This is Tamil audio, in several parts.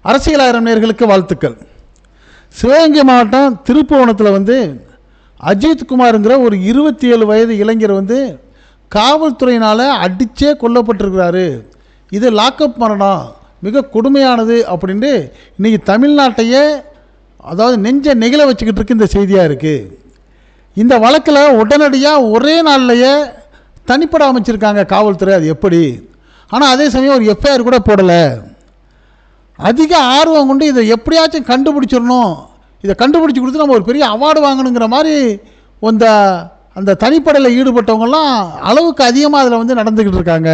அரசியல் நேயர்களுக்கு வாழ்த்துக்கள். சிவகங்கை மாவட்டம் திருப்புவனத்தில் அஜித்குமாருங்கிற ஒரு 27 வயது இளைஞர் காவல்துறையினால் அடித்தே கொல்லப்பட்டிருக்கிறாரு. இது லாக்அப் மரணம், மிக கொடுமையானது அப்படின்ட்டு இன்றைக்கி தமிழ்நாட்டையே அதாவது நெஞ்ச நெகிழ வச்சுக்கிட்டு இருக்கு இந்த செய்தியாக இருக்குது. இந்த வழக்கில் உடனடியாக ஒரே நாள்லையே தனிப்பட அமைச்சிருக்காங்க காவல்துறை. அது எப்படி? ஆனால் அதே சமயம் ஒரு எஃப்ஐஆர் கூட போடலை. அதிக ஆர்வம் கொண்டு இதை எப்படியாச்சும் கண்டுபிடிச்சிடணும், இதை கண்டுபிடிச்சி கொடுத்து நம்ம ஒரு பெரிய அவார்டு வாங்கணுங்கிற மாதிரி அந்த தனிப்படையில் ஈடுபட்டவங்கெல்லாம் அளவுக்கு அதிகமாக அதில் நடந்துக்கிட்டு இருக்காங்க.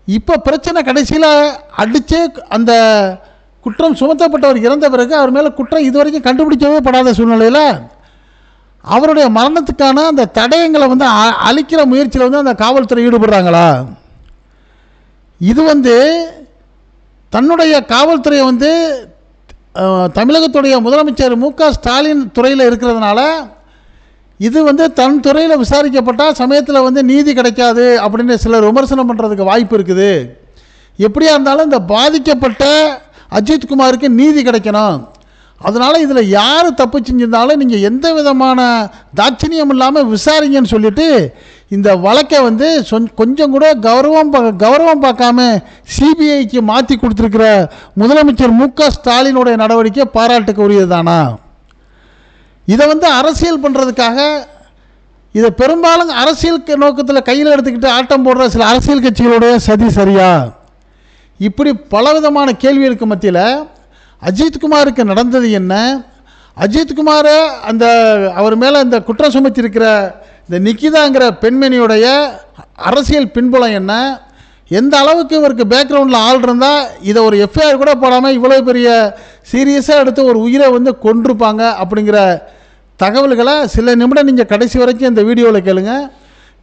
இப்போ பிரச்சனை கடைசியில் அடித்தே அந்த குற்றம் சுமத்தப்பட்டவர் இறந்த பிறகு அவர் மேலே குற்றம் இதுவரைக்கும் கண்டுபிடிக்கவே படாத சூழ்நிலையில் அவருடைய மரணத்துக்கான அந்த தடயங்களை அழிக்கிற முயற்சியில் அந்த காவல்துறை ஈடுபடுறாங்களா? இது தன்னுடைய காவல்துறையை தமிழகத்துடைய முதலமைச்சர் மு.க. ஸ்டாலின் துறையில் இருக்கிறதுனால இது தன் துறையில் விசாரிக்கப்பட்டால் சமயத்தில் நீதி கிடைக்காது அப்படின்னு சிலர் விமர்சனம் பண்ணுறதுக்கு வாய்ப்பு இருக்குது. எப்படியா இருந்தாலும் இந்த பாதிக்கப்பட்ட அஜித்குமாருக்கு நீதி கிடைக்கணும். அதனால் இதில் யார் தப்பு செஞ்சிருந்தாலும் நீங்கள் எந்த விதமான தாட்சணியம் இல்லாமல் விசாரிங்கன்னு சொல்லிவிட்டு இந்த வழக்கை கொஞ்சம் கூட கௌரவம் பார்க்காம சிபிஐக்கு மாற்றி கொடுத்துருக்கிற முதலமைச்சர் மு.க. ஸ்டாலினுடைய நடவடிக்கை பாராட்டுக்கு உரியது தானா? இதை அரசியல் பண்ணுறதுக்காக இதை பெரும்பாலும் அரசியல் நோக்கத்தில் கையில் எடுத்துக்கிட்டு ஆட்டம் போடுற சில அரசியல் கட்சிகளுடைய சதி சரியா? இப்படி பலவிதமான கேள்விகளுக்கு மத்தியில் அஜித்குமாருக்கு நடந்தது என்ன, அஜித்குமாரை அவர் மேலே இந்த குற்றம் சுமத்தியிருக்கிற இந்த நிக்கிதாங்கிற பெண்மணியுடைய அரசியல் பின்புலம் என்ன, எந்த அளவுக்கு இவருக்கு பேக்ரவுண்டில் ஆள் இருந்தால் இதை ஒரு எஃப்ஐஆர் கூட போடாமல் இவ்வளோ பெரிய சீரியஸாக எடுத்து ஒரு உயிரை கொண்டிருப்பாங்க அப்படிங்கிற தகவல்களை சில நிமிடம் நீங்கள் கடைசி வரைக்கும் இந்த வீடியோவில் கேளுங்க.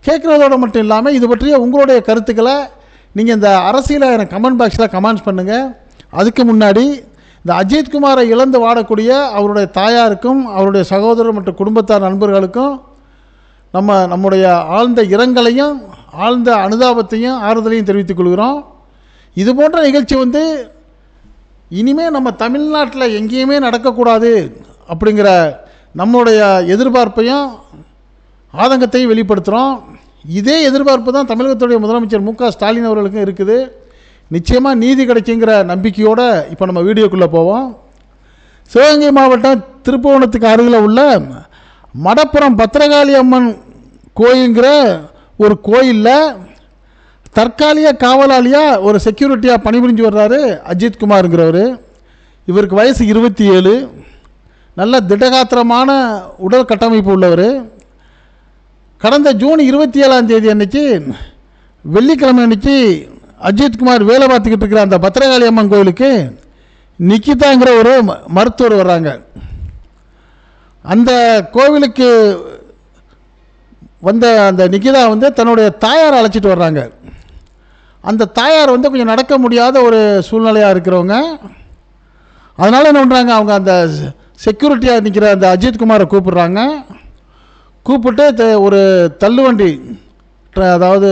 கேட்குறதோடு மட்டும் இல்லாமல் இது பற்றிய உங்களுடைய கருத்துக்களை நீங்கள் இந்த அரசியலில் எனக்கு கமெண்ட் பாக்ஸில் கமெண்ட்ஸ் பண்ணுங்கள். அதுக்கு முன்னாடி இந்த அஜித்குமாரை இழந்து வாடக்கூடிய அவருடைய தாயாருக்கும் அவருடைய சகோதரர் மற்றும் குடும்பத்தார் நண்பர்களுக்கும் நம்முடைய ஆழ்ந்த இரங்கலையும் ஆழ்ந்த அனுதாபத்தையும் ஆறுதலையும் தெரிவித்துக் கொள்கிறோம். இது போன்ற நிகழ்ச்சி இனிமேல் நம்ம தமிழ்நாட்டில் எங்கேயுமே நடக்கக்கூடாது அப்படிங்கிற நம்முடைய எதிர்பார்ப்பையும் ஆதங்கத்தையும் வெளிப்படுத்துகிறோம். இதே எதிர்பார்ப்பு தான் தமிழகத்துடைய முதலமைச்சர் மு.க. ஸ்டாலின் அவர்களுக்கும் இருக்குது. நிச்சயமாக நீதி கிடைக்குங்கிற நம்பிக்கையோடு இப்போ நம்ம வீடியோக்குள்ளே போவோம். சிவகங்கை மாவட்டம் திருப்புவனத்துக்கு அருகில் உள்ள மடப்புறம் பத்திரகாளி அம்மன் கோயிலுங்கிற ஒரு கோயிலில் தற்காலிக காவலாளியாக ஒரு செக்யூரிட்டியாக பணிபுரிஞ்சு வர்றாரு அஜித்குமாருங்கிறவர். இவருக்கு வயசு 27. நல்ல திடகாத்திரமான உடல் கட்டமைப்பு உள்ளவர். கடந்த ஜூன் 27ஆம் தேதி அன்னைக்கு வெள்ளிக்கிழமை அன்னைக்கு அஜித்குமார் வேலை பார்த்துக்கிட்டு இருக்கிற அந்த பத்திரகாளி அம்மன் கோயிலுக்கு நிக்கிதாங்கிற ஒரு மருத்துவர் வர்றாங்க. அந்த கோவிலுக்கு வந்த அந்த நிக்கிதா தன்னுடைய தாயாரை அழைச்சிட்டு வர்றாங்க. அந்த தாயார் கொஞ்சம் நடக்க முடியாத ஒரு சூழ்நிலையாக இருக்கிறவங்க. அதனால் என்ன பண்ணுறாங்க, அவங்க அந்த செக்யூரிட்டியாக நிற்கிற அந்த அஜித்குமாரை கூப்பிடுறாங்க. கூப்பிட்டு ஒரு தள்ளுவண்டி, அதாவது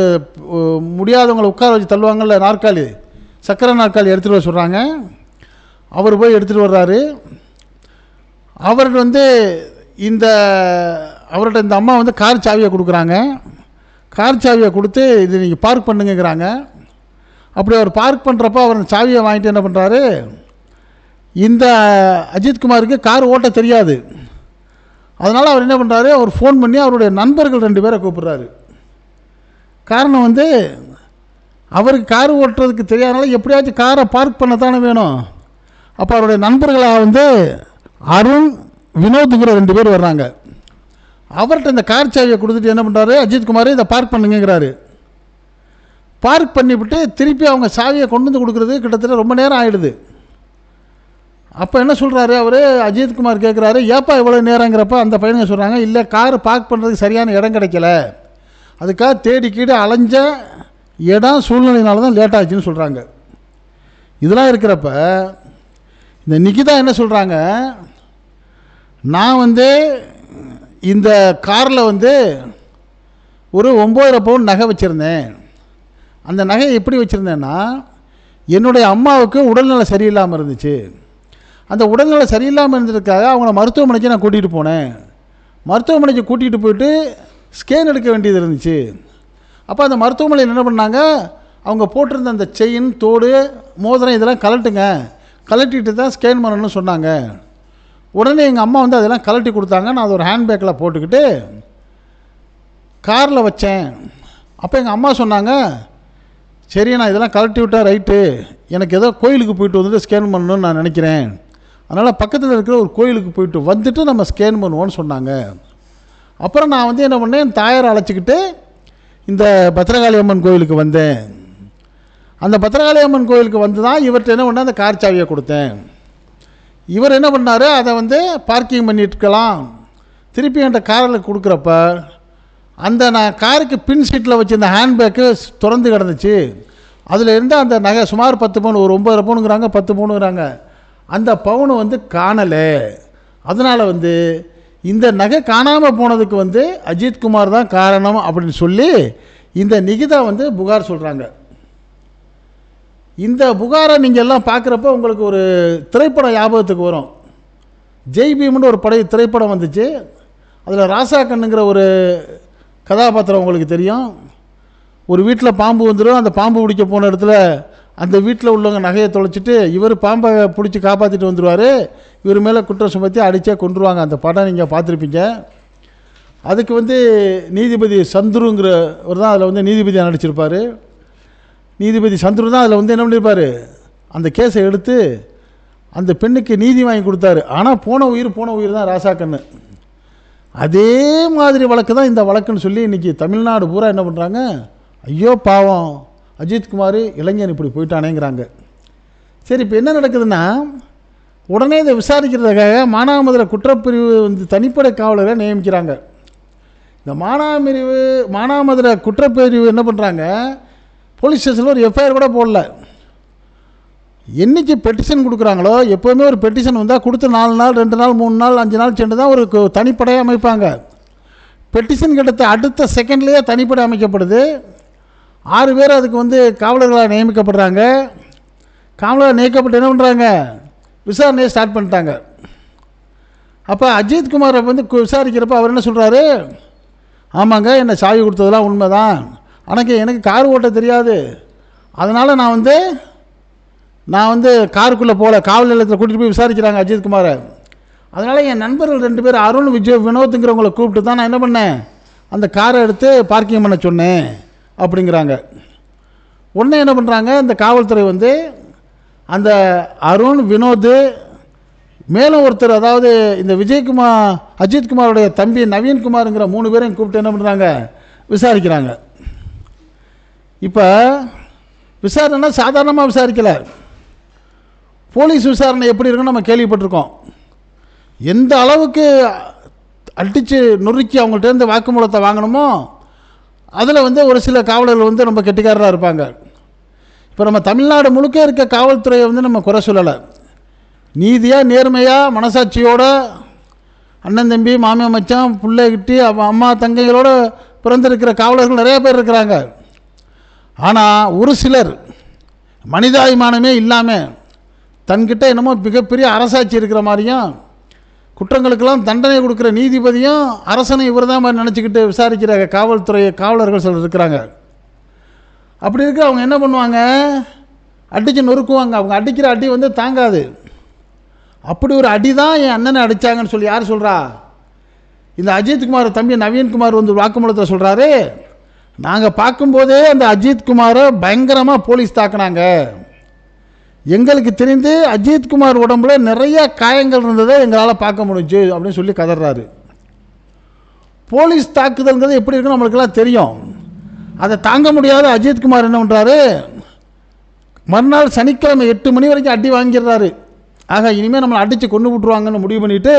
முடியாதவங்களை உட்கார வச்சு தள்ளுவாங்கள்ல நாற்காலி, சக்கரை நாற்காலி எடுத்துகிட்டு வர சொல்கிறாங்க. அவர் போய் எடுத்துகிட்டு வர்றாரு. அவர் அவர்கிட்ட இந்த அம்மா கார் சாவியை கொடுக்குறாங்க. கார் சாவியை கொடுத்து இது நீங்கள் பார்க் பண்ணுங்கிறாங்க. அப்படி அவர் பார்க் பண்ணுறப்ப அவர் சாவியை வாங்கிட்டு என்ன பண்ணுறாரு, இந்த அஜித்குமாருக்கு கார் ஓட்ட தெரியாது. அதனால் அவர் என்ன பண்ணுறாரு, அவர் ஃபோன் பண்ணி அவருடைய நண்பர்கள் 2 பேரை கூப்பிட்றாரு. காரணம் அவருக்கு கார் ஓட்டுறதுக்கு தெரியாதனால எப்படியாச்சும் காரை பார்க் பண்ண தானே வேணும். அப்போ அவருடைய நண்பர்களாக அருண், வினோத்துங்கிற 2 பேர் வர்றாங்க. அவர்கிட்ட இந்த கார் சாவியை கொடுத்துட்டு என்ன பண்ணுறாரு, அஜித்குமார் இதை பார்க் பண்ணுங்கிறாரு. பார்க் பண்ணிவிட்டு திருப்பி அவங்க சாவியை கொண்டு கொடுக்குறது கிட்டத்தட்ட ரொம்ப நேரம் ஆகிடுது. அப்போ என்ன சொல்கிறாரு அவர், அஜித்குமார் கேட்குறாரு, ஏப்பா இவ்வளோ நேரங்கிறப்ப அந்த பையனுங்க சொல்கிறாங்க, இல்லை கார் பார்க் பண்ணுறதுக்கு சரியான இடம் கிடைக்கல, அதுக்காக தேடிக்கீடு அலைஞ்ச இடம் சூழ்நிலையினால தான் லேட் ஆச்சுன்னு சொல்கிறாங்க. இதெல்லாம் இருக்கிறப்ப இந்த நிக்கிதா என்ன சொல்கிறாங்க, நான் இந்த காரில் ஒரு 9.5 பவுன் நகை வச்சுருந்தேன். அந்த நகையை எப்படி வச்சுருந்தேன்னா, என்னுடைய அம்மாவுக்கு உடல்நிலை சரியில்லாமல் இருந்துச்சு. அந்த உடல்நிலை சரியில்லாமல் இருந்ததுக்காக அவங்கள மருத்துவமனைக்கு நான் கூட்டிகிட்டு போனேன். மருத்துவமனைக்கு கூட்டிகிட்டு போயிட்டு ஸ்கேன் எடுக்க வேண்டியது இருந்துச்சு. அப்போ அந்த மருத்துவமனையில் என்ன பண்ணாங்க, அவங்க போட்டிருந்த அந்த செயின், தோடு, மோதிரம் இதெல்லாம் கலட்டிட்டு தான் ஸ்கேன் பண்ணணும்னு சொன்னாங்க. உடனே எங்கள் அம்மா வந்து அதெல்லாம் கலட்டி கொடுத்தாங்க. நான் அதை ஒரு ஹேண்ட்பேக்கில் போட்டுக்கிட்டு காரில் வச்சேன். அப்போ எங்கள் அம்மா சொன்னாங்க, சரி நான் இதெல்லாம் கலட்டி விட்டேன், ரைட்டு, எனக்கு ஏதோ கோயிலுக்கு போயிட்டு வந்துட்டு ஸ்கேன் பண்ணணும்னு நான் நினைக்கிறேன், அதனால் பக்கத்தில் இருக்கிற ஒரு கோயிலுக்கு போயிட்டு வந்துட்டு நம்ம ஸ்கேன் பண்ணுவோன்னு சொன்னாங்க. அப்புறம் நான் வந்து என்ன பண்ணேன், என் தாயாரை அழைச்சிக்கிட்டு இந்த பத்திரகாளி அம்மன் கோயிலுக்கு வந்தேன். அந்த பத்திரகாளி அம்மன் கோயிலுக்கு வந்து தான் இவர்கிட்ட என்ன பண்ண, அந்த கார் சாவியை கொடுத்தேன். இவர் என்ன பண்ணார், அதை வந்து பார்க்கிங் பண்ணிட்டுருக்கலாம். திருப்பி என்கிட்ட காரில் கொடுக்குறப்ப அந்த நான் காருக்கு பின் சீட்டில் வச்சு இந்த ஹேண்ட்பேக்கு திறந்து கிடந்துச்சு. அதில் இருந்து அந்த நகை சுமார் 10 பவுன், ஒரு 9 பவுனுங்கிறாங்க, 10 பவுனுங்கிறாங்க, அந்த பவுனு வந்து காணலை. அதனால் வந்து இந்த நகை காணாமல் போனதுக்கு வந்து அஜித்குமார் தான் காரணம் அப்படின்னு சொல்லி இந்த நிகிதா வந்து புகார் சொல்கிறாங்க. இந்த புகாரை நீங்கள் எல்லாம் பார்க்குறப்ப உங்களுக்கு ஒரு திரைப்படம் ஞாபகத்துக்கு வரும். ஜெய் பீம்னு ஒரு திரைப்படம் வந்துச்சு. அதில் ராசா கண்ணுங்கிற ஒரு கதாபாத்திரம் உங்களுக்கு தெரியும். ஒரு வீட்டில் பாம்பு வந்துடும். அந்த பாம்பு பிடிக்க போன இடத்துல அந்த வீட்டில் உள்ளவங்க நகையை தொலைச்சிட்டு இவர் பாம்பை பிடிச்சி காப்பாற்றிட்டு வந்துடுவார். இவர் மேலே குற்றம் சுமத்தி அடித்தே கொண்டுருவாங்க. அந்த படம் நீங்கள் பார்த்துருப்பீங்க. அதுக்கு வந்து நீதிபதி சந்துருங்கிறவர் தான் அதில் வந்து நீதிபதியாக நடிச்சிருப்பார். நீதிபதி சந்துரு தான் அதில் வந்து என்ன பண்ணியிருப்பார், அந்த கேஸை எடுத்து அந்த பெண்ணுக்கு நீதி வாங்கி கொடுத்தாரு. ஆனால் போன உயிர் தான் ராசா கண்ணு. அதே மாதிரி வழக்கு தான் இந்த வழக்குன்னு சொல்லி இன்றைக்கி தமிழ்நாடு பூரா என்ன பண்ணுறாங்க, ஐயோ பாவம் அஜித்குமார் இளைஞன் இப்படி போயிட்டானேங்கிறாங்க. சரி, இப்போ என்ன நடக்குதுன்னா, உடனே இதை விசாரிக்கிறதுக்காக மானாமதுரை குற்றப்பிரிவு வந்து தனிப்படை காவலரை நியமிக்கிறாங்க. இந்த மானாமதுரை குற்றப்பிரிவு என்ன பண்ணுறாங்க, போலீஸ் ஸ்டேஷனில் ஒரு எஃப்ஐஆர் கூட போடல. என்றைக்கு பெட்டிஷன் கொடுக்குறாங்களோ, எப்போவுமே ஒரு பெட்டிஷன் வந்தால் கொடுத்து 4 நாள் 2 நாள் 3 நாள் 5 நாள் சென்று தான் ஒரு தனிப்படையாக அமைப்பாங்க. பெட்டிஷன் கிடைத்த அடுத்த செகண்ட்லேயே தனிப்படை அமைக்கப்படுது. 6 பேர் அதுக்கு வந்து காவலர்களாக நியமிக்கப்படுறாங்க. காவலர் நியமிக்கப்பட்டு என்ன பண்ணுறாங்க, விசாரணையை ஸ்டார்ட் பண்ணிட்டாங்க. அப்போ அஜித்குமாரை வந்து விசாரிக்கிறப்ப அவர் என்ன சொல்கிறாரு, ஆமாங்க என்னை சாவி கொடுத்ததெல்லாம் உண்மை தான், ஆனால் எனக்கு கார் ஓட்ட தெரியாது, அதனால் நான் வந்து காருக்குள்ளே போகல, காவல் நிலையத்தில் கூட்டிகிட்டு போய் விசாரிக்கிறாங்க அஜித்குமாரை. அதனால் என் நண்பர்கள் 2 பேர் அருண் வினோத்துங்கிறவங்களை கூப்பிட்டு தான் நான் என்ன பண்ணேன், அந்த காரை எடுத்து பார்க்கிங் பண்ண சொன்னேன் அப்படிங்கிறாங்க. உடனே என்ன பண்ணுறாங்க, இந்த காவல்துறை வந்து அந்த அருண், வினோத், மேலும் ஒருத்தர், அதாவது இந்த அஜித்குமாரோடைய தம்பி நவீன்குமாருங்கிற 3 பேரையும் கூப்பிட்டு என்ன பண்ணுறாங்க, விசாரிக்கிறாங்க. இப்போ விசாரணைனா சாதாரணமாக விசாரிக்கலை. போலீஸ் விசாரணை எப்படி இருக்குன்னு நம்ம கேள்விப்பட்டிருக்கோம். எந்த அளவுக்கு அடித்து நொறுக்கி அவங்கள்ட்டேருந்து வாக்குமூலத்தை வாங்கணுமோ அதில் வந்து ஒரு சில காவலர்கள் வந்து ரொம்ப கெட்டிக்காரராக இருப்பாங்க. இப்போ நம்ம தமிழ்நாடு முழுக்க இருக்க காவல்துறையை வந்து நம்ம குறை சொல்லலை. நீதியாக நேர்மையாக மனசாட்சியோட அண்ணன் தம்பி மாமியா மச்சான் பிள்ளைகிட்டி அம்மா தங்கைகளோட பிறந்திருக்கிற காவலர்கள் நிறைய பேர் இருக்கிறாங்க. ஆனால் ஒரு சிலர் மனிதாபிமானமே இல்லாமல் தன்கிட்ட என்னமோ மிகப்பெரிய அரசாட்சி இருக்கிற மாதிரியும், குற்றங்களுக்கெல்லாம் தண்டனை கொடுக்குற நீதிபதியும் அரசனை இவர் தான் மாதிரி நினச்சிக்கிட்டு விசாரிக்கிற காவலர்கள் சிலர் இருக்கிறாங்க. அப்படி இருக்க அவங்க என்ன பண்ணுவாங்க, அடித்து நொறுக்குவாங்க. அவங்க அடிக்கிற அடி வந்து தாங்காது. அப்படி ஒரு அடி தான் என் அண்ணனை அடித்தாங்கன்னு சொல்லி யார் சொல்கிறா, இந்த அஜித்குமார் தம்பி நவீன்குமார் வந்து வாக்குமூலத்தில் சொல்கிறாரு, நாங்கள் பார்க்கும்போதே அந்த அஜித்குமாரை பயங்கரமாக போலீஸ் தாக்குனாங்க, எங்களுக்கு தெரிந்து அஜித்குமார் உடம்புல நிறைய காயங்கள் இருந்ததை எங்களால் பார்க்க முடிஞ்சு அப்படின்னு சொல்லி கதறாரு. போலீஸ் தாக்குதல்ங்கிறது எப்படி இருக்குன்னு நம்மளுக்கெல்லாம் தெரியும். அதை தாங்க முடியாத அஜித்குமார் என்ன பண்ணுறாரு, மறுநாள் சனிக்கிழமை 8 மணி வரைக்கும் அடி வாங்கிடுறாரு. ஆக இனிமேல் நம்மளை அடித்து கொண்டு விட்டுருவாங்கன்னு முடிவு பண்ணிவிட்டு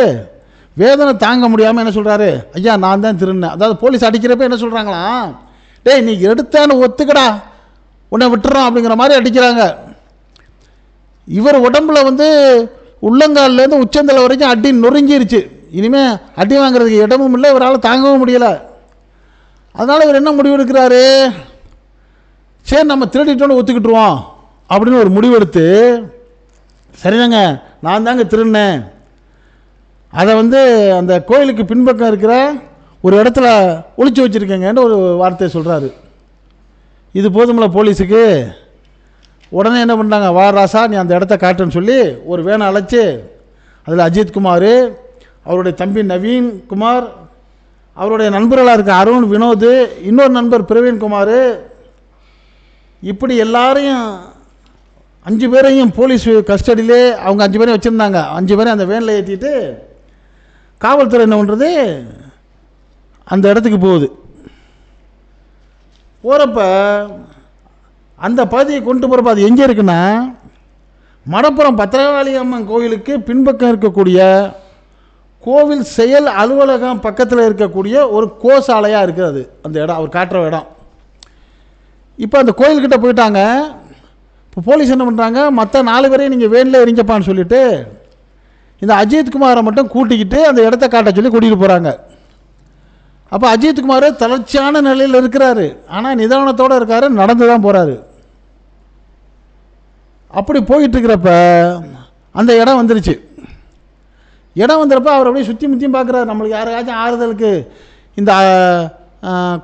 வேதனை தாங்க முடியாமல் என்ன சொல்கிறாரு, ஐயா நான் தான் திருந்தேன். அதாவது போலீஸ் அடிக்கிறப்ப என்ன சொல்கிறாங்களாம், டேய் நீ எடுத்தான்னு ஒத்துக்கடா, உன்னை விட்டுறோம் அப்படிங்கிற மாதிரி அடிக்கிறாங்க. இவர் உடம்புல வந்து உள்ளங்கால்லேருந்து உச்சந்தலை வரைக்கும் அடி நொறுங்கிருச்சு. இனிமேல் அடி வாங்குறதுக்கு இடமும் இல்லை, இவரால் தாங்கவும் முடியலை. அதனால் இவர் என்ன முடிவு எடுக்கிறாரு, சரி நம்ம திருடிட்டோன்னு ஒத்துக்கிட்டுருவோம் அப்படின்னு ஒரு முடிவெடுத்து, சரிதாங்க நான் தாங்க திருடினேன், அதை வந்து அந்த கோயிலுக்கு பின்பக்கம் இருக்கிற ஒரு இடத்துல ஒளிச்சு வச்சுருக்கேங்கன்னு ஒரு வார்த்தையை சொல்கிறாரு. இது போதுமில்ல போலீஸுக்கு. உடனே என்ன பண்ணாங்க, வா ராசா நீ அந்த இடத்த காட்டுன்னு சொல்லி ஒரு வேனை அழைச்சி அதில் அஜித்குமார், அவருடைய தம்பி நவீன் குமார், அவருடைய நண்பர்களாக இருக்க அருண், வினோத், இன்னொரு நண்பர் பிரவீன்குமார், இப்படி எல்லாரையும் 5 பேரையும் போலீஸ் கஸ்டடியிலே அவங்க 5 பேரையும் வச்சுருந்தாங்க. 5 பேரையும் அந்த வேனில் ஏற்றிட்டு காவல்துறை என்ன பண்ணுறது, அந்த இடத்துக்கு போகுது. போகிறப்ப அந்த பகுதியை கொண்டு போகிறப்ப அது எங்கே இருக்குன்னா, மடப்புறம் பத்திரகாளி அம்மன் கோவிலுக்கு பின்பக்கம் இருக்கக்கூடிய கோவில் செயல் அலுவலகம் பக்கத்தில் இருக்கக்கூடிய ஒரு கோசாலையாக இருக்குது அது, அந்த இடம் அவர் காட்டுற இடம். இப்போ அந்த கோயில்கிட்ட போயிட்டாங்க. இப்போ போலீஸ் என்ன பண்ணுறாங்க, மற்ற 4 பேரையும் நீங்கள் வேனில் எரிங்கப்பான்னு சொல்லிவிட்டு இந்த அஜித்குமாரை மட்டும் கூட்டிக்கிட்டு அந்த இடத்த காட்ட சொல்லி கூட்டிகிட்டு போகிறாங்க. அப்போ அஜித்குமார் தளர்ச்சியான நிலையில் இருக்கிறாரு, ஆனால் நிதானத்தோடு இருக்காரு, நடந்து தான் போகிறாரு. அப்படி போயிட்டுருக்கிறப்ப அந்த இடம் வந்துருச்சு. இடம் வந்துடுறப்ப அவர் அப்படியே சுற்றி முற்றியும் பார்க்குறாரு, நம்மளுக்கு யாராச்சும் ஆறுதலுக்கு இந்த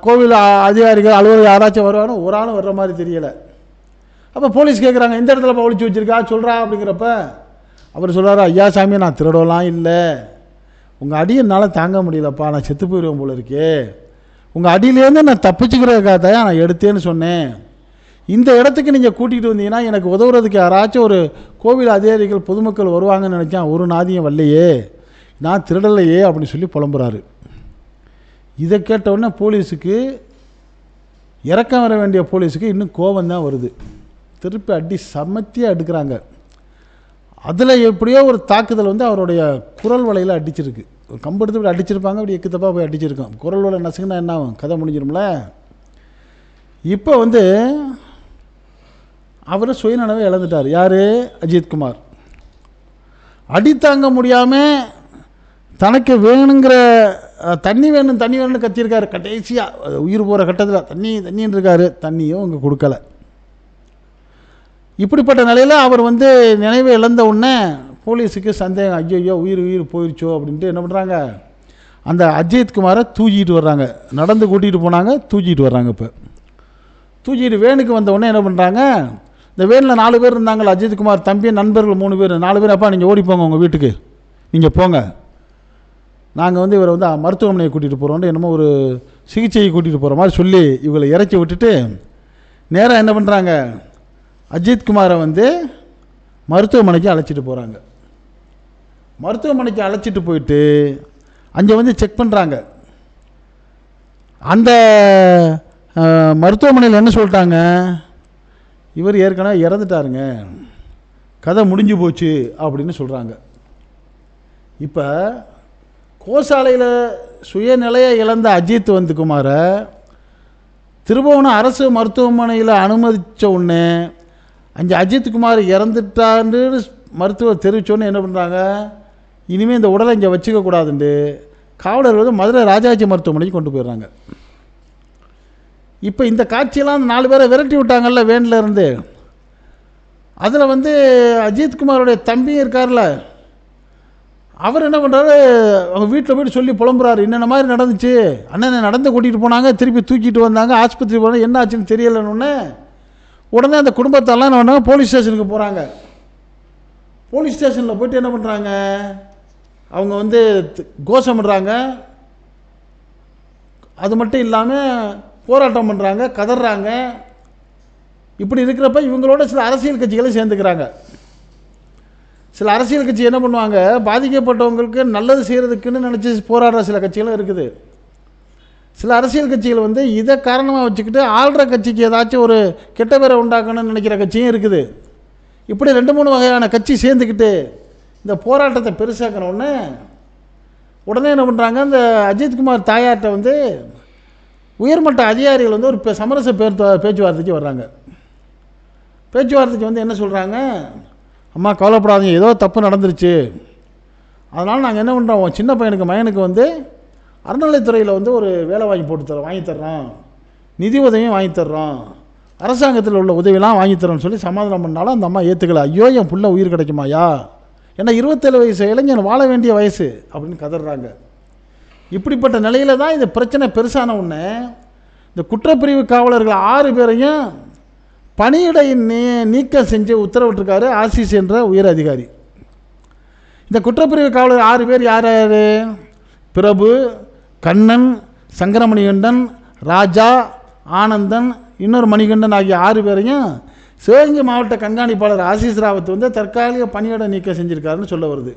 கோவில் அதிகாரிகள் அலுவலர் யாராச்சும் வருவானோ ஒரு ஆளும் வர்ற மாதிரி தெரியலை. அப்போ போலீஸ் கேட்குறாங்க, இந்த இடத்துல ஒழிச்சு வச்சுருக்கா சொல்கிறா அப்படிங்கிறப்ப அவர் சொல்கிறாரு, ஐயா சாமி நான் திருடலாம் இல்லை, உங்கள் அடி என்னால் தாங்க முடியலப்பா, நான் செத்து போயிடுவேன் போல இருக்கே, உங்கள் அடியிலேருந்து நான் தப்பிச்சுக்கிறதுக்காக தான் நான் எடுத்தேன்னு சொன்னேன். இந்த இடத்துக்கு நீங்கள் கூட்டிகிட்டு வந்தீங்கன்னா எனக்கு உதவுறதுக்கு யாராச்சும் ஒரு கோவில் அதிகாரிகள் பொதுமக்கள் வருவாங்கன்னு நினச்சேன், ஒரு நாதியம் வரலையே, நான் திருடலையே அப்படின்னு சொல்லி புலம்புறாரு. இதை கேட்டவுடனே போலீஸுக்கு, இறக்கம் வர வேண்டிய போலீஸுக்கு இன்னும் கோபந்தான் வருது. திருப்பி அடி சமத்தியாக எடுக்கிறாங்க. அதில் எப்படியோ ஒரு தாக்குதல் வந்து அவருடைய குரல் வலையில் அடிச்சிருக்கு. ஒரு கம்பு எடுத்து இப்படி அடிச்சிருப்பாங்க, அப்படி எக்குத்தப்பாக போய் அடிச்சிருக்கோம். குரல் வலை நசுக்குன்னா என்ன ஆகும், கதை முடிஞ்சிடும்ல. இப்போ வந்து அவர் சுயநனவை இழந்துட்டார். யார், அஜித்குமார். அடி தாங்க முடியாமல் தனக்கு வேணுங்கிற தண்ணி வேணும் தண்ணி வேணும்னு கத்தியிருக்காரு. கடைசியாக உயிர் போகிற கட்டத்தில் தண்ணின்னு இருக்காரு, தண்ணியும் இங்கே கொடுக்கலை. இப்படிப்பட்ட நிலையில் அவர் வந்து நினைவை இழந்த உடனே போலீஸுக்கு சந்தேகம், ஐயோ உயிர் போயிடுச்சோ அப்படின்ட்டு என்ன பண்ணுறாங்க, அந்த அஜித்குமாரை தூக்கிட்டு வர்றாங்க. நடந்து கூட்டிகிட்டு போனாங்க, தூக்கிட்டு வர்றாங்க. இப்போ தூக்கிட்டு வேனுக்கு வந்த உடனே என்ன பண்ணுறாங்க, இந்த வேனில் 4 பேர் இருந்தாங்களா, அஜித்குமார் தம்பி நண்பர்கள் 3 பேர், 4 பேர், அப்பா நீங்கள் ஓடி போங்க உங்கள் வீட்டுக்கு, நீங்கள் போங்க, நாங்கள் வந்து இவரை வந்து மருத்துவமனையை கூட்டிகிட்டு போகிறோம், என்னமோ ஒரு சிகிச்சையை கூட்டிகிட்டு போகிற மாதிரி சொல்லி இவங்களை இறக்கி விட்டுட்டு நேராக என்ன பண்ணுறாங்க, அஜித்குமாரை வந்து மருத்துவமனைக்கு அழைச்சிட்டு போகிறாங்க. மருத்துவமனைக்கு அழைச்சிட்டு போயிட்டு அங்கே வந்து செக் பண்ணுறாங்க. அந்த மருத்துவமனையில் என்ன சொல்லிட்டாங்க, இவர் ஏற்கனவே இறந்துட்டாருங்க, கதை முடிஞ்சு போச்சு அப்படின்னு சொல்கிறாங்க. இப்போ கோசாலையில் சுயநிலையை இழந்த அஜித் வந்து குமாரை திருபுவனம் அரசு மருத்துவமனையில் அனுமதித்த உடனே அங்கே அஜித்குமார் இறந்துட்டான்னு மருத்துவர் தெரிவித்தோன்னு என்ன பண்ணுறாங்க, இனிமேல் இந்த உடலை இங்கே வச்சுக்கக்கூடாதுண்டு காவலர் வந்து மதுரை ராஜாஜி மருத்துவமனைக்கு கொண்டு போயிடுறாங்க. இப்போ இந்த காட்சியெல்லாம் அந்த 4 பேரை விரட்டி விட்டாங்கல்ல வேனில் இருந்து. அதில் வந்து அஜித்குமாரோடைய தம்பி இருக்கார்ல, அவர் என்ன பண்ணுறாரு, அவங்க வீட்டில் போய்ட்டு சொல்லி புலம்புறாரு, என்னென்ன மாதிரி நடந்துச்சு, அண்ணனை நடந்து கூட்டிகிட்டு போனாங்க, திருப்பி தூக்கிட்டு வந்தாங்க, ஆஸ்பத்திரி போனாங்க, என்ன ஆச்சுன்னு தெரியலன்னு உடனே அந்த குடும்பத்தெல்லாம் என்ன பண்ணாங்க, போலீஸ் ஸ்டேஷனுக்கு போகிறாங்க. போலீஸ் ஸ்டேஷனில் போய்ட்டு என்ன பண்ணுறாங்க, அவங்க வந்து கோஷம் பண்ணுறாங்க. அது மட்டும் இல்லாமல் போராட்டம் பண்ணுறாங்க, கதறாங்க. இப்படி இருக்கிறப்ப இவங்களோட சில அரசியல் கட்சிகளை சேர்ந்துக்கிறாங்க. சில அரசியல் கட்சி என்ன பண்ணுவாங்க, பாதிக்கப்பட்டவங்களுக்கு நல்லது செய்கிறதுக்குன்னு நினச்சி போராடுற சில கட்சிகளும் இருக்குது. சில அரசியல் கட்சிகள் வந்து இதை காரணமாக வச்சுக்கிட்டு ஆள்ற கட்சிக்கு ஏதாச்சும் ஒரு கெட்ட பேரை உண்டாக்கணும்னு நினைக்கிற கட்சியும் இருக்குது. இப்படி 2-3 வகையான கட்சி சேர்ந்துக்கிட்டு இந்த போராட்டத்தை பெருசாக்கணுன்னு உடனே என்ன பண்ணுறாங்க, இந்த அஜித்குமார் தாயார்கிட்ட வந்து உயர்மட்ட அதிகாரிகள் வந்து ஒரு சமரச பேச்சுவார்த்தைக்கு வர்றாங்க. பேச்சுவார்த்தைக்கு வந்து என்ன சொல்கிறாங்க, அம்மா கவலைப்படாதீங்க, ஏதோ தப்பு நடந்துருச்சு, அதனால் நாங்கள் என்ன பண்ணுறோம், சின்ன பையனுக்கு மகனுக்கு வந்து அறநிலைத்துறையில் வந்து ஒரு வேலை வாங்கி தர்றோம், நிதி உதவியும் வாங்கி தர்றோம், அரசாங்கத்தில் உள்ள உதவியெல்லாம் வாங்கித்தரோன்னு சொல்லி சமாதானம் பண்ணாலும் அந்த அம்மா ஏற்றுக்கல. ஐயோ என் புள்ள உயிர் கிடைக்குமாயா, ஏன்னா 27 வயசு இளைஞன் வாழ வேண்டிய வயசு அப்படின்னு கதறாங்க. இப்படிப்பட்ட நிலையில தான் இந்த பிரச்சனை பெருசான உடனே இந்த குற்றப்பிரிவு காவலர்கள் 6 பேரையும் பணியிடை நீக்கம் செஞ்சு உத்தரவிட்டிருக்காரு ஆசிஸ் என்ற உயர் அதிகாரி. இந்த குற்றப்பிரிவு காவலர் 6 பேர் யார் யார்? பிரபு, கண்ணன், சங்கரமணிகண்டன், ராஜா, ஆனந்தன், இன்னொரு மணிகண்டன் ஆகிய 6 பேரையும் சிவகங்கை மாவட்ட கண்காணிப்பாளர் ஆசிஸ் ராவத் வந்து தற்காலிக பணியிட நீக்கம் செஞ்சுருக்காருன்னு சொல்ல வருது.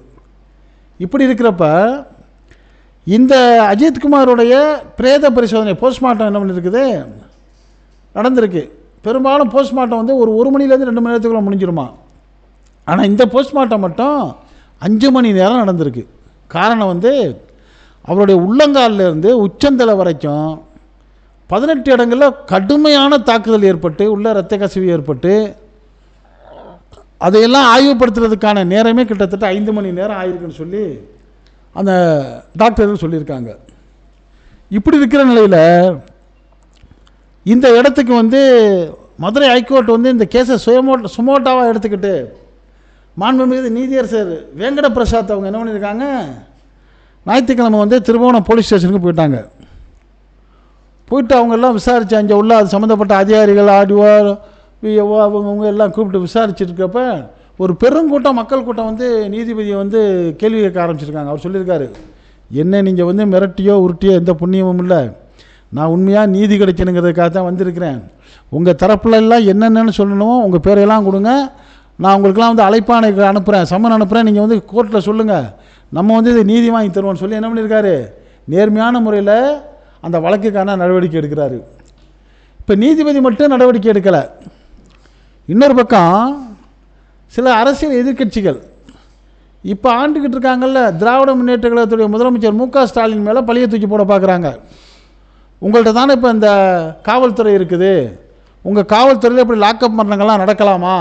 இப்படி இருக்கிறப்ப இந்த அஜித்குமாரோடைய பிரேத பரிசோதனை போஸ்ட்மார்ட்டம் என்ன பண்ணியிருக்குது நடந்திருக்கு. பெரும்பாலும் போஸ்ட்மார்ட்டம் வந்து ஒரு மணிலேருந்து 2 மணி நேரத்துக்குள்ள முடிஞ்சிருமா. ஆனால் இந்த போஸ்ட்மார்ட்டம் மட்டும் 5 மணி நேரம் நடந்திருக்கு. காரணம் வந்து அவருடைய உள்ளங்காலிலேருந்து உச்சந்தலை வரைக்கும் 18 இடங்களில் கடுமையான தாக்குதல் ஏற்பட்டு உள்ள இரத்த கசிவு ஏற்பட்டு அதையெல்லாம் ஆய்வுபடுத்துறதுக்கான நேரமே கிட்டத்தட்ட 5 மணி நேரம் ஆயிருக்குன்னு சொல்லி அந்த டாக்டர்கள் சொல்லியிருக்காங்க. இப்படி இருக்கிற நிலையில் இந்த இடத்துக்கு வந்து மதுரை ஹைகோர்ட் வந்து இந்த கேஸை சுமோட்டாவாக எடுத்துக்கிட்டு மாண்புமிகு நீதியரசர் வேங்கட பிரசாத் அவங்க என்ன பண்ணியிருக்காங்க, ஞாயிற்றுக்கிழமை வந்து திருவோணம் போலீஸ் ஸ்டேஷனுக்கு போயிட்டாங்க. போயிட்டு அவங்கெல்லாம் விசாரித்து அங்கே உள்ள அது சம்மந்தப்பட்ட அதிகாரிகள் ஆடிஓ விஓ அவங்க எல்லாம் கூப்பிட்டு விசாரிச்சுட்டு இருக்கப்ப ஒரு பெருங்கூட்டம் மக்கள் கூட்டம் வந்து நீதிபதியை வந்து கேள்வி கேட்க ஆரம்பிச்சிருக்காங்க. அவர் சொல்லியிருக்காரு, என்ன நீங்கள் வந்து மிரட்டியோ உருட்டியோ எந்த புண்ணியமும் இல்லை, நான் உண்மையாக நீதி கிடைக்கணுங்கிறதுக்காக தான் வந்திருக்கிறேன். உங்கள் தரப்புலெல்லாம் என்னென்னு சொல்லணுமோ உங்கள் பேரையெல்லாம் கொடுங்க, நான் உங்களுக்கெல்லாம் வந்து அழைப்பானை அனுப்புகிறேன், சம்மன் அனுப்புகிறேன், நீங்கள் வந்து கோர்ட்டில் சொல்லுங்கள், நம்ம வந்து இதை நீதி வாங்கி தருவோம்னு சொல்லி என்ன பண்ணியிருக்காரு, நேர்மையான முறையில் அந்த வழக்குக்கான நடவடிக்கை எடுக்கிறாரு. இப்போ நீதிபதி மட்டும் நடவடிக்கை எடுக்கலை. இன்னொரு பக்கம் சில அரசியல் எதிர்க்கட்சிகள் இப்போ ஆண்டுக்கிட்டு இருக்காங்கல்ல, திராவிட முன்னேற்ற கழகத்துடைய முதலமைச்சர் மு.க. ஸ்டாலின் மேலே பழிய தூக்கி போட பார்க்குறாங்க. உங்கள்கிட்ட தானே இப்போ இந்த காவல்துறை இருக்குது, உங்கள் காவல்துறையில் இப்படி லாக்அப் மரணங்கள்லாம் நடக்கலாமா,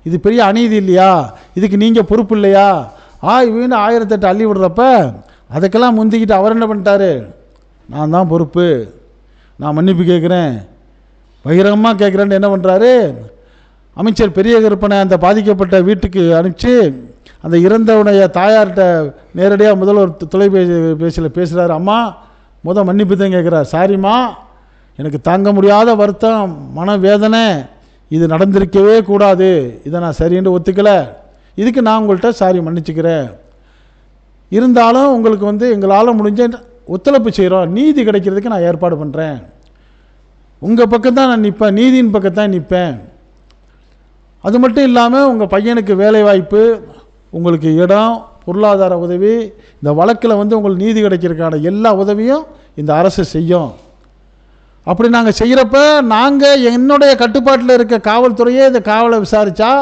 இது பெரிய அநீதி இல்லையா, இதுக்கு நீங்கள் பொறுப்பு இல்லையா, இவங்க 1008 அள்ளி விடுறப்ப அதுக்கெல்லாம் முந்திக்கிட்டு அவர் என்ன பண்ணிட்டாரு, நான் தான் பொறுப்பு, நான் மன்னிப்பு கேட்குறேன், பகிரங்கமாக கேட்குறேன்னு என்ன பண்ணுறாரு, அமைச்சர் பெரிய கருப்பனை அந்த பாதிக்கப்பட்ட வீட்டுக்கு அனுப்பிச்சு அந்த இறந்தவுடைய தாயார்கிட்ட நேரடியாக முதல்வர் தொலைபேசியில் பேசுகிறாரு. அம்மா மன்னிப்பு தான் கேட்குறார். சாரிம்மா, எனக்கு தாங்க முடியாத வருத்தம் மனவேதனை, இது நடந்திருக்கவே கூடாது, இதை நான் சரின்னு ஒத்துக்கலை, இதுக்கு நான் உங்கள்கிட்ட சாரி மன்னிச்சுக்கிறேன், இருந்தாலும் உங்களுக்கு வந்து எங்களால் முடிஞ்ச ஒத்துழைப்பு செய்கிறோம், நீதி கிடைக்கிறதுக்கு நான் ஏற்பாடு பண்ணுறேன், உங்கள் பக்கம் தான் நான் நிற்பேன், நீதியின் பக்கத்தான் நிற்பேன், அது மட்டும் இல்லாமல் உங்கள் பையனுக்கு வேலை வாய்ப்பு, உங்களுக்கு இடம், பொருளாதார உதவி, இந்த வழக்கில் வந்து உங்களுக்கு நீதி கிடைக்கிறதுக்கான எல்லா உதவியும் இந்த அரசு செய்யும். அப்படி நாங்கள் செய்கிறப்ப நாங்கள் என்னுடைய கட்டுப்பாட்டில் இருக்க காவல்துறையே இந்த காவலை விசாரித்தா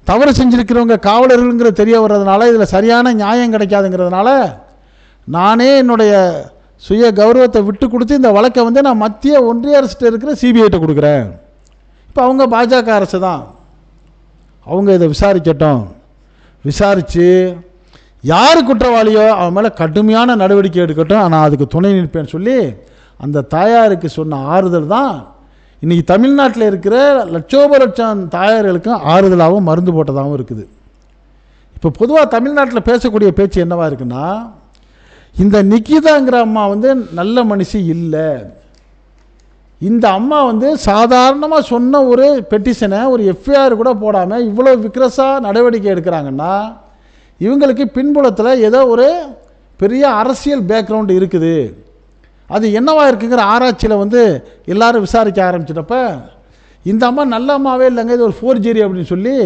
தவறு செஞ்சுருக்கிறவங்க காவலர்களுங்கிற தெரிய வர்றதுனால இதில் சரியான நியாயம் கிடைக்காதுங்கிறதுனால நானே என்னுடைய சுய கௌரவத்தை விட்டு கொடுத்து இந்த வழக்கை வந்து நான் மத்திய ஒன்றிய அரசுகிட்ட இருக்கிற சிபிஐட்ட கொடுக்குறேன். இப்போ அவங்க பாஜக அரசு தான், அவங்க இதை விசாரிக்கட்டும், விசாரித்து யார் குற்றவாளியோ அவன் மேலே கடுமையான நடவடிக்கை எடுக்கட்டும், நான் அதுக்கு துணை நிற்பேன்னு சொல்லி அந்த தாயாருக்கு சொன்ன ஆறுதல் தான் இன்றைக்கி தமிழ்நாட்டில் இருக்கிற லட்சோபலட்சம் தாயார்களுக்கும் ஆறுதலாகவும் மருந்து போட்டதாகவும் இருக்குது. இப்போ பொதுவாக தமிழ்நாட்டில் பேசக்கூடிய பேச்சு என்னவா இருக்குன்னா, இந்த நிக்கிதாங்கிற அம்மா வந்து நல்ல மனுஷி இல்லை, இந்த அம்மா வந்து சாதாரணமாக சொன்ன ஒரு பெட்டிஷனை ஒரு எஃப்ஐஆர் கூட போடாமல் இவ்வளோ விக்ரஸாக நடவடிக்கை எடுக்கிறாங்கன்னா இவங்களுக்கு பின்புலத்தில் ஏதோ ஒரு பெரிய அரசியல் பேக்ரவுண்டு இருக்குது, அது என்னவா இருக்குங்கிற ஆராய்ச்சியில் வந்து எல்லாரும் விசாரிக்க ஆரம்பிச்சிட்டப்ப இந்த அம்மா நல்ல அம்மாவே இல்லைங்க, இது ஒரு ஃபோர்ஜரி அப்படின்னு சொல்லி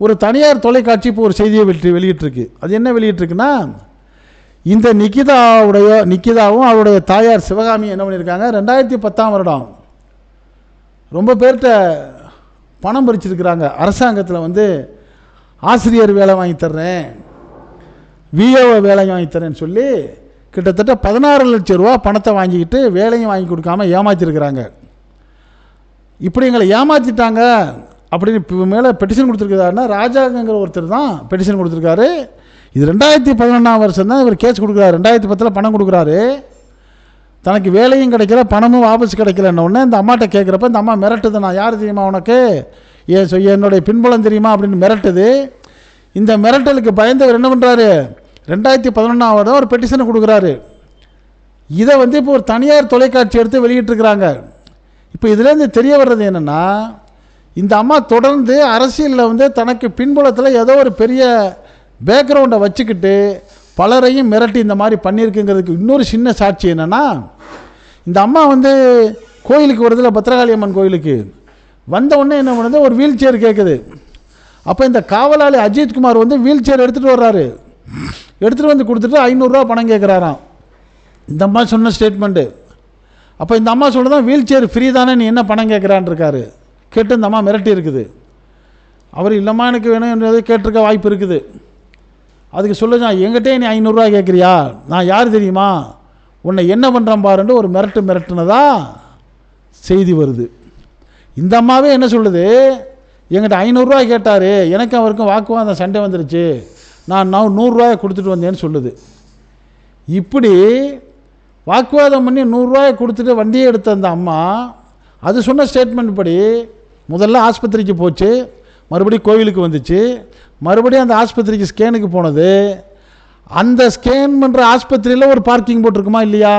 ஒரு தனியார் தொலைக்காட்சி இப்போ ஒரு செய்தியை வெளியிட்டிருக்கு. அது என்ன வெளியிட்டிருக்குன்னா, இந்த நிக்கிதாவும் அவருடைய தாயார் சிவகாமி என்ன பண்ணியிருக்காங்க, 2010ஆம் வருடம் ரொம்ப பேர்கிட்ட பணம் பறிச்சிருக்கிறாங்க. அரசாங்கத்தில் வந்து ஆசிரியர் வேலை வாங்கி தர்றேன், விஓ வேலை வாங்கி தரேன்னு சொல்லி கிட்டத்தட்ட 16 லட்சம் ரூபா பணத்தை வாங்கிக்கிட்டு வேலையும் வாங்கி கொடுக்காம ஏமாற்றிருக்கிறாங்க. இப்படி எங்களை ஏமாற்றிட்டாங்க அப்படின்னு மேலே பெட்டிஷன் கொடுத்துருக்காருன்னா ராஜாங்கிற ஒருத்தர் தான் பெட்டிஷன் கொடுத்துருக்காரு. இது 2011ஆம் வருஷம் தான் இவர் கேஸ் கொடுக்குறாரு, 2010 பணம் கொடுக்குறாரு. தனக்கு வேலையும் கிடைக்கல, பணமும் வாபஸ் கிடைக்கலன்ன உடனே இந்த அம்மாட்ட கேட்குறப்ப இந்த அம்மா மிரட்டுது, நான் யார் தெரியுமா உனக்கு, என்னுடைய பின்புலம் தெரியுமா அப்படின்னு மிரட்டுது. இந்த மிரட்டலுக்கு பயந்தவர் என்ன பண்ணுறாரு, 2011 ஒரு பெட்டிஷனை கொடுக்குறாரு. இதை வந்து இப்போ ஒரு தனியார் தொலைக்காட்சி எடுத்து வெளியிட்டிருக்கிறாங்க. இப்போ இதுலேருந்து தெரிய வர்றது என்னென்னா, இந்த அம்மா தொடர்ந்து அரசியலில் வந்து தனக்கு பின்புலத்தில் ஏதோ ஒரு பெரிய பேக்ரவுண்டை வச்சுக்கிட்டு பலரையும் மிரட்டி இந்த மாதிரி பண்ணியிருக்குங்கிறதுக்கு இன்னொரு சின்ன சாட்சி என்னென்னா, இந்த அம்மா வந்து கோயிலுக்கு வருதுல, பத்திரகாளி அம்மன் கோயிலுக்கு வந்த உடனே என்ன பண்ணுது, ஒரு வீல் சேர் கேட்குது. அப்போ இந்த காவலாளி அஜித்குமார் வந்து வீல் சேர் எடுத்துகிட்டு வர்றாரு. எடுத்துகிட்டு வந்து கொடுத்துட்டு 500 ரூபா பணம் கேட்குறாராம். இந்த அம்மா சொன்ன ஸ்டேட்மெண்ட்டு. அப்போ இந்த அம்மா சொல்லுதான், வீல் சேர் ஃப்ரீ தானே, நீ என்ன பணம் கேட்குறான்னு இருக்காரு. கேட்டு இந்த அம்மா மிரட்டி இருக்குது. அவர் இல்லைம்மா எனக்கு வேணும் கேட்டிருக்க வாய்ப்பு இருக்குது. அதுக்கு சொல்லுங்க, எங்கிட்டே நீ 500 ரூபா கேட்குறியா, நான் யார் தெரியுமா, உன்னை என்ன பண்ணுறான் பாருன்னு ஒரு மிரட்டுனதா செய்தி வருது. இந்த அம்மாவே என்ன சொல்லுது, எங்கிட்ட 500 ரூபா கேட்டார், எனக்கு அவருக்கும் வாக்குவாதம் சண்டை வந்துருச்சு, நான் 100 ரூபாயை கொடுத்துட்டு வந்தேன்னு சொல்லுது. இப்படி வாக்குவாதம் பண்ணி 100 ரூபாயை கொடுத்துட்டு வண்டியை எடுத்த அந்த அம்மா அது சொன்ன ஸ்டேட்மெண்ட் படி முதல்ல ஆஸ்பத்திரிக்கு போச்சு, மறுபடியும் கோவிலுக்கு வந்துச்சு, மறுபடியும் அந்த ஆஸ்பத்திரிக்கு ஸ்கேனுக்கு போனது. அந்த ஸ்கேன் பண்ணுற ஆஸ்பத்திரியில் ஒரு பார்க்கிங் போட்டிருக்குமா இல்லையா,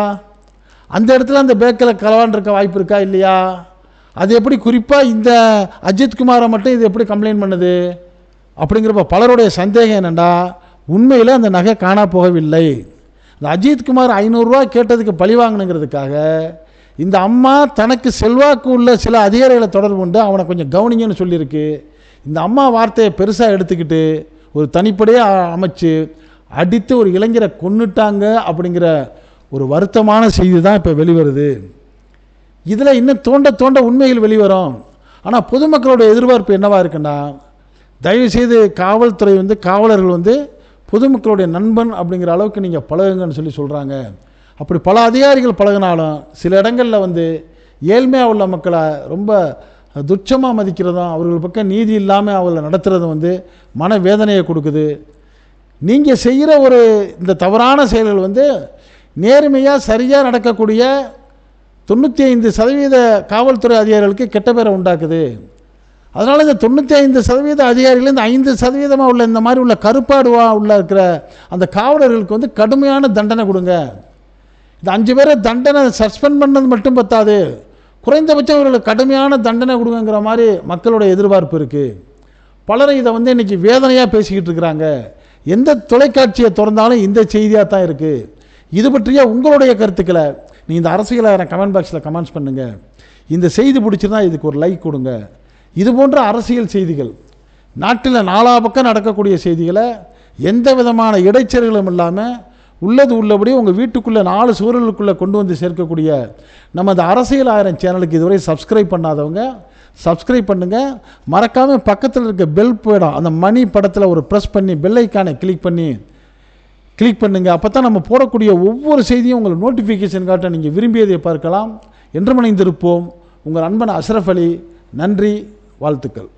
அந்த இடத்துல அந்த பேக்கில் களவான் இருக்க வாய்ப்பு இருக்கா இல்லையா, அது எப்படி குறிப்பாக இந்த அஜித்குமாரை மட்டும் இது எப்படி கம்ப்ளைண்ட் பண்ணுது அப்படிங்கிறப்ப பலருடைய சந்தேகம் என்னென்னா, உண்மையில் அந்த நகை காணா போகவில்லை. இந்த அஜித்குமார் 500 ரூபா கேட்டதுக்கு பழி வாங்கணுங்கிறதுக்காக இந்த அம்மா தனக்கு செல்வாக்கு உள்ள சில அதிகாரிகளை தொடர்பு கொண்டு அவனை கொஞ்சம் கவனிங்கன்னு சொல்லியிருக்கு. இந்த அம்மா வார்த்தையை பெருசாக எடுத்துக்கிட்டு ஒரு தனிப்படையாக அமைச்சு அடித்து ஒரு இளைஞரை கொன்னுட்டாங்க அப்படிங்கிற ஒரு வருத்தமான செய்தி தான் இப்போ வெளிவருது. இதில் இன்னும் தோண்ட தோண்ட உண்மைகள் வெளிவரும். ஆனால் பொதுமக்களோட எதிர்பார்ப்பு என்னவாக இருக்குன்னா, தயவுசெய்து காவல்துறை வந்து காவலர்கள் வந்து பொதுமக்களுடைய நண்பன் அப்படிங்கிற அளவுக்கு நீங்கள் பழகுங்கன்னு சொல்கிறாங்க. அப்படி பல அதிகாரிகள் பழகினாலும் சில இடங்களில் வந்து ஏழ்மையாக உள்ள மக்களை ரொம்ப துச்சமாக மதிக்கிறதும் அவர்கள் பக்கம் நீதி இல்லாமல் அவங்களை நடத்துகிறதும் வந்து மனவேதனையை கொடுக்குது. நீங்கள் செய்கிற ஒரு இந்த தவறான செயல்கள் வந்து நேர்மையாக சரியாக நடக்கக்கூடிய 95% காவல்துறை அதிகாரிகளுக்கு கெட்ட பேரை உண்டாக்குது. அதனால் இந்த 95% அதிகாரிகள் இந்த 5% உள்ள இந்த மாதிரி உள்ள கருப்பாடுவாக உள்ள இருக்கிற அந்த காவலர்களுக்கு வந்து கடுமையான தண்டனை கொடுங்க. இந்த 5 பேரை தண்டனை சஸ்பெண்ட் பண்ணது மட்டும் பத்தாது, குறைந்தபட்சம் அவர்களுக்கு கடுமையான தண்டனை கொடுங்கிற மாதிரி மக்களோட எதிர்பார்ப்பு இருக்குது. பலரும் இதை வந்து இன்றைக்கி வேதனையாக பேசிக்கிட்டு இருக்கிறாங்க. எந்த தொலைக்காட்சியை திறந்தாலும் இந்த செய்தியாக தான் இருக்குது. இது பற்றிய உங்களுடைய கருத்துக்களை நீங்கள் இந்த அரசியலை கமெண்ட் பாக்ஸில் கமெண்ட்ஸ் பண்ணுங்கள். இந்த செய்தி பிடிச்சிருந்தா இதுக்கு ஒரு லைக் கொடுங்க. இது போன்ற அரசியல் செய்திகள், நாட்டில் 4 பக்கம் நடக்கக்கூடிய செய்திகளை எந்த விதமான இடைச்சல்களும் இல்லாமல் உள்ளது உள்ளபடி உங்கள் வீட்டுக்குள்ளே 4 சுவர்களுக்குள்ளே கொண்டு வந்து சேர்க்கக்கூடிய நமது அரசியல் 1000 சேனலுக்கு இதுவரை சப்ஸ்கிரைப் பண்ணாதவங்க சப்ஸ்கிரைப் பண்ணுங்கள். மறக்காமல் பக்கத்தில் இருக்க பெல் படம், அந்த மணி படத்தில் ஒரு ப்ரெஸ் பண்ணி பெல் ஐக்கானை கிளிக் பண்ணுங்கள். அப்போ தான் நம்ம போடக்கூடிய ஒவ்வொரு செய்தியும் உங்களுக்கு நோட்டிஃபிகேஷன் காட்ட நீங்கள் விரும்பியதை பார்க்கலாம். என்று மணிந்திருப்போம். உங்கள் நண்பன் அஷ்ரஃப் அலி. நன்றி, வாழ்த்துக்கள்.